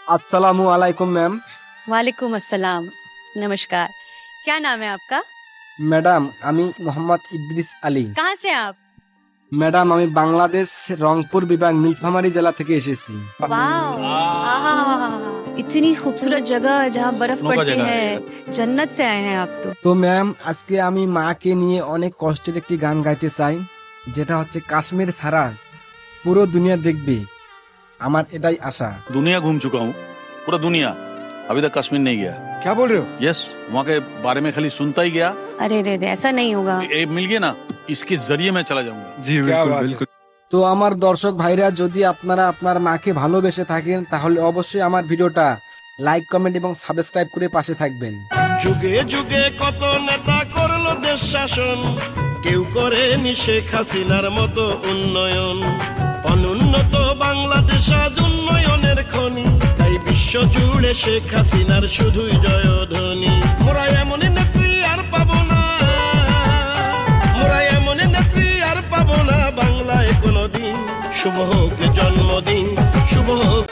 अस्सलामु अलैकुम मैम। वालेकुम अस्सलाम। नमस्कार। क्या नाम है आपका? ম্যাডাম আমি মোহাম্মদ ইদ্রিস আলী। कहाँ से हैं आप? ম্যাডাম আমি বাংলাদেশ রংপুর বিভাগ নীলফামারী জেলা থেকে এসেছি। वाह, आहा, इतनी खूबसूरत जगह जहाँ बर्फ सपनों का पड़ती जगह है। है। जन्नत से आए हैं आप तो। তো ম্যাম আজকে আমি মাকে নিয়ে অনেক কষ্টের একটি গান গাইতে চাই, যেটা হচ্ছে কাশ্মীর ছাড়া পুরো দুনিয়া দেখবে, আমার এটাই আশা। दुनिया घूम चुका हूँ, पूरा दुनिया, अभी तक कश्मीर नहीं गया। क्या बोल रहे हो? यस, वहाँ के बारे में खाली सुनता ही गया। अरे रे रे, ऐसा नहीं होगा। मिल गया ना, इसके जरिए मैं चला जाऊंगा। जी बिल्कुल बिल्कुल। তো আমার দর্শক ভাইরা, যদি আপনারা আপনার মাকে ভালোবেসে থাকেন তাহলে অবশ্যই আমার ভিডিওটা লাইক কমেন্ট এবং সাবস্ক্রাইব করে পাশে থাকবেন। যুগে যুগে কত নেতা করলো দেশ শাসন, কেউ করেনি শেখ হাসিনার মতো উন্নয়ন। অনুন্নত বাংলাদেশ আজ উন্নয়নের খনি, তাই বিশ্ব জুড়ে শেখ হাসিনার শুধুই জয়ধ্বনি। মোরা এমন নেত্রী আর পাবো না, মোরা এমন নেত্রী আর পাবো না বাংলায় কোনোদিন। শুভ হোক জন্মদিন, শুভ হোক